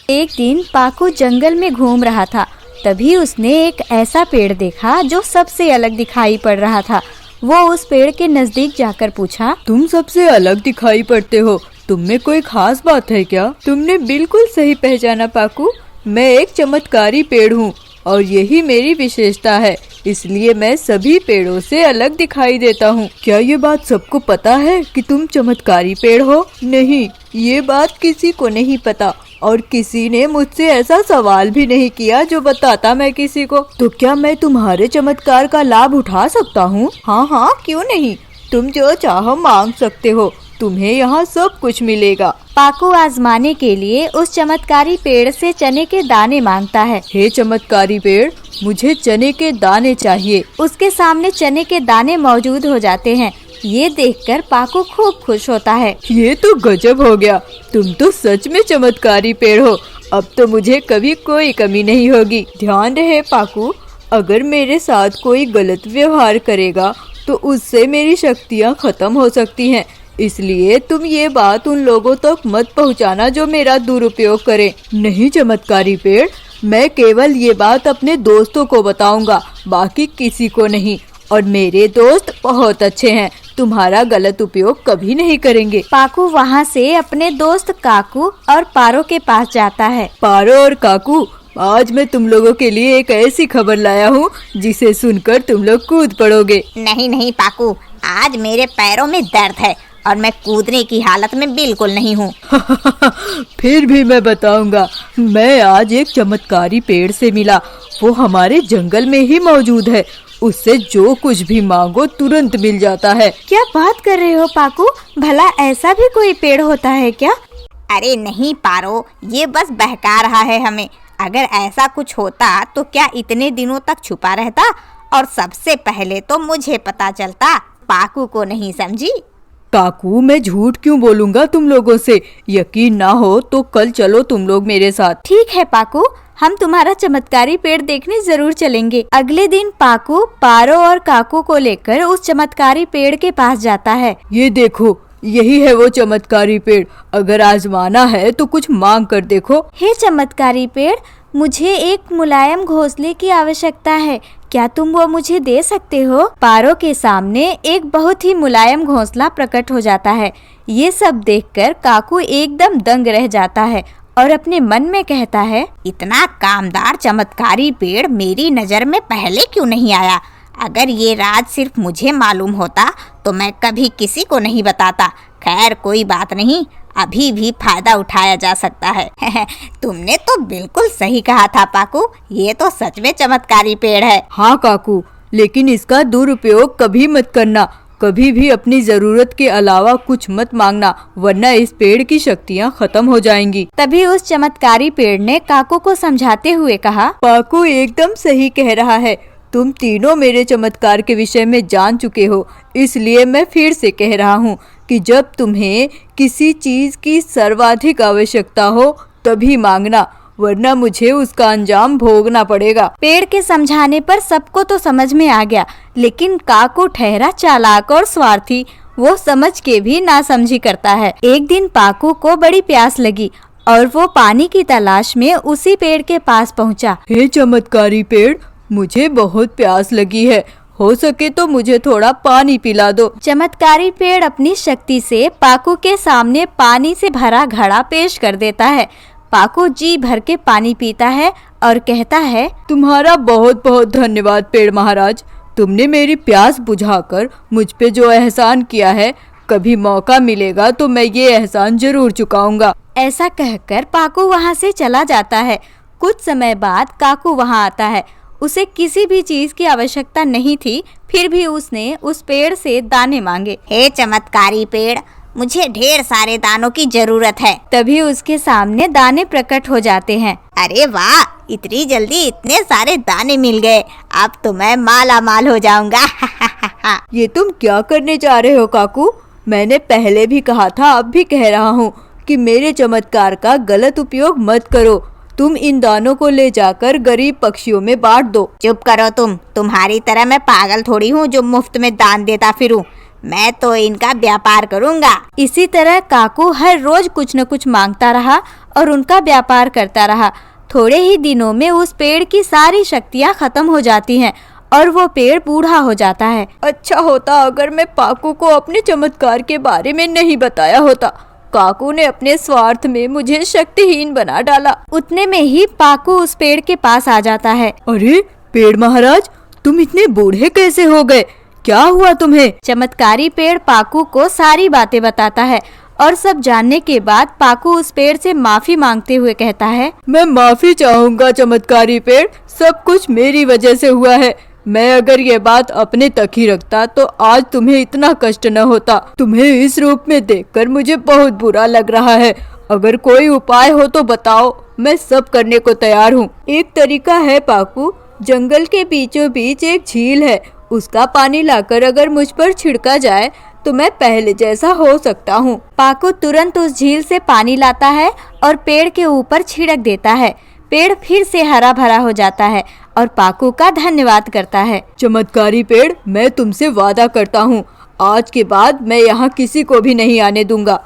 एक दिन पाकू जंगल में घूम रहा था। तभी उसने एक ऐसा पेड़ देखा जो सबसे अलग दिखाई पड़ रहा था। वो उस पेड़ के नजदीक जाकर पूछा, तुम सबसे अलग दिखाई पड़ते हो, तुम में कोई खास बात है क्या? तुमने बिल्कुल सही पहचाना पाकू, मैं एक चमत्कारी पेड़ हूँ और यही मेरी विशेषता है, इसलिए मैं सभी पेड़ों से अलग दिखाई देता हूँ। क्या ये बात सबको पता है कि तुम चमत्कारी पेड़ हो? नहीं, ये बात किसी को नहीं पता और किसी ने मुझसे ऐसा सवाल भी नहीं किया जो बताता मैं किसी को। तो क्या मैं तुम्हारे चमत्कार का लाभ उठा सकता हूँ? हाँ हाँ, क्यों नहीं, तुम जो चाहो मांग सकते हो, तुम्हें यहाँ सब कुछ मिलेगा। पाकू आजमाने के लिए उस चमत्कारी पेड़ से चने के दाने मांगता है। हे चमत्कारी पेड़, मुझे चने के दाने चाहिए। उसके सामने चने के दाने मौजूद हो जाते हैं। ये देखकर पाकू खूब खुश होता है। ये तो गजब हो गया, तुम तो सच में चमत्कारी पेड़ हो, अब तो मुझे कभी कोई कमी नहीं होगी। ध्यान रहे पाकू, अगर मेरे साथ कोई गलत व्यवहार करेगा तो उससे मेरी शक्तियाँ खत्म हो सकती हैं, इसलिए तुम ये बात उन लोगों तक मत पहुंचाना जो मेरा दुरुपयोग करें। नहीं चमत्कारी पेड़, मैं केवल ये बात अपने दोस्तों को बताऊंगा, बाकी किसी को नहीं, और मेरे दोस्त बहुत अच्छे हैं, तुम्हारा गलत उपयोग कभी नहीं करेंगे। पाकू वहाँ से अपने दोस्त काकू और पारो के पास जाता है। पारो और काकू, आज मैं तुम लोगों के लिए एक ऐसी खबर लाया हूँ जिसे सुनकर तुम लोग कूद पड़ोगे। नहीं नहीं पाकू, आज मेरे पैरों में दर्द है और मैं कूदने की हालत में बिल्कुल नहीं हूँ। फिर भी मैं बताऊंगा, मैं आज एक चमत्कारी पेड़ से मिला, वो हमारे जंगल में ही मौजूद है, उससे जो कुछ भी मांगो तुरंत मिल जाता है। क्या बात कर रहे हो पाकू, भला ऐसा भी कोई पेड़ होता है क्या? अरे नहीं पारो, ये बस बहका रहा है हमें। अगर ऐसा कुछ होता तो क्या इतने दिनों तक छुपा रहता, और सबसे पहले तो मुझे पता चलता, पाकू को नहीं समझी? काकू, मैं झूठ क्यों बोलूँगा तुम लोगों से, यकीन ना हो तो कल चलो तुम लोग मेरे साथ। ठीक है पाकू, हम तुम्हारा चमत्कारी पेड़ देखने जरूर चलेंगे। अगले दिन पाकू पारो और काकू को लेकर उस चमत्कारी पेड़ के पास जाता है। ये देखो, यही है वो चमत्कारी पेड़, अगर आजमाना है तो कुछ मांग कर देखो। हे चमत्कारी पेड़, मुझे एक मुलायम घोंसले की आवश्यकता है, क्या तुम वो मुझे दे सकते हो? पारो के सामने एक बहुत ही मुलायम घोंसला प्रकट हो जाता है। ये सब देखकर काकू एकदम दंग रह जाता है और अपने मन में कहता है, इतना कामदार चमत्कारी पेड़ मेरी नजर में पहले क्यों नहीं आया? अगर ये राज सिर्फ मुझे मालूम होता तो मैं कभी किसी को नहीं बताता। खैर कोई बात नहीं, अभी भी फायदा उठाया जा सकता है। तुमने तो बिल्कुल सही कहा था पाकू, ये तो सच में चमत्कारी पेड़ है। हाँ काकू, लेकिन इसका दुरुपयोग कभी मत करना, कभी भी अपनी जरूरत के अलावा कुछ मत मांगना, वरना इस पेड़ की शक्तियाँ खत्म हो जाएंगी। तभी उस चमत्कारी पेड़ ने काकू को समझाते हुए कहा, पाकू एकदम सही कह रहा है, तुम तीनों मेरे चमत्कार के विषय में जान चुके हो, इसलिए मैं फिर से कह रहा हूँ कि जब तुम्हें किसी चीज की सर्वाधिक आवश्यकता हो तभी मांगना, वरना मुझे उसका अंजाम भोगना पड़ेगा। पेड़ के समझाने पर सबको तो समझ में आ गया, लेकिन काकू ठहरा चालाक और स्वार्थी, वो समझ के भी नासमझी करता है। एक दिन पाकू को बड़ी प्यास लगी और वो पानी की तलाश में उसी पेड़ के पास पहुँचा। हे चमत्कारी पेड़, मुझे बहुत प्यास लगी है, हो सके तो मुझे थोड़ा पानी पिला दो। चमत्कारी पेड़ अपनी शक्ति से पाकू के सामने पानी से भरा घड़ा पेश कर देता है। पाकू जी भर के पानी पीता है और कहता है, तुम्हारा बहुत बहुत धन्यवाद पेड़ महाराज, तुमने मेरी प्यास बुझाकर मुझ पे जो एहसान किया है, कभी मौका मिलेगा तो मैं ये एहसान जरूर चुकाऊंगा। ऐसा कहकर पाकू वहाँ से चला जाता है। कुछ समय बाद काकू वहाँ आता है। उसे किसी भी चीज की आवश्यकता नहीं थी, फिर भी उसने उस पेड़ से दाने मांगे। हे चमत्कारी पेड़, मुझे ढेर सारे दानों की जरूरत है। तभी उसके सामने दाने प्रकट हो जाते हैं। अरे वाह, इतनी जल्दी इतने सारे दाने मिल गए, अब तो मैं माला माल हो जाऊंगा। ये तुम क्या करने जा रहे हो काकू? मैंने पहले भी कहा था, अब भी कह रहा हूँ कि मेरे चमत्कार का गलत उपयोग मत करो। तुम इन दानों को ले जाकर गरीब पक्षियों में बांट दो। चुप करो तुम्हारी तरह मैं पागल थोड़ी हूँ जो मुफ्त में दान देता फिरूं। मैं तो इनका व्यापार करूँगा। इसी तरह काकू हर रोज कुछ न कुछ मांगता रहा और उनका व्यापार करता रहा। थोड़े ही दिनों में उस पेड़ की सारी शक्तियाँ खत्म हो जाती हैं और वो पेड़ बूढ़ा हो जाता है। अच्छा होता अगर मैं पाकू को अपने चमत्कार के बारे में नहीं बताया होता। काकू ने अपने स्वार्थ में मुझे शक्तिहीन बना डाला। उतने में ही पाकू उस पेड़ के पास आ जाता है। अरे पेड़ महाराज, तुम इतने बूढ़े कैसे हो गए? क्या हुआ तुम्हें? चमत्कारी पेड़ पाकू को सारी बातें बताता है और सब जानने के बाद पाकू उस पेड़ से माफी मांगते हुए कहता है, मैं माफी चाहूंगा चमत्कारी पेड़, सब कुछ मेरी वजह से हुआ है। मैं अगर ये बात अपने तक ही रखता तो आज तुम्हें इतना कष्ट न होता। तुम्हें इस रूप में देखकर मुझे बहुत बुरा लग रहा है। अगर कोई उपाय हो तो बताओ, मैं सब करने को तैयार हूँ। एक तरीका है पाकू, जंगल के बीचों बीच एक झील है, उसका पानी लाकर अगर मुझ पर छिड़का जाए तो मैं पहले जैसा हो सकता हूँ। पाकू तुरंत उस झील से पानी लाता है और पेड़ के ऊपर छिड़क देता है। पेड़ फिर से हरा भरा हो जाता है और पाकू का धन्यवाद करता है। चमत्कारी पेड़, मैं तुमसे वादा करता हूँ, आज के बाद मैं यहाँ किसी को भी नहीं आने दूंगा।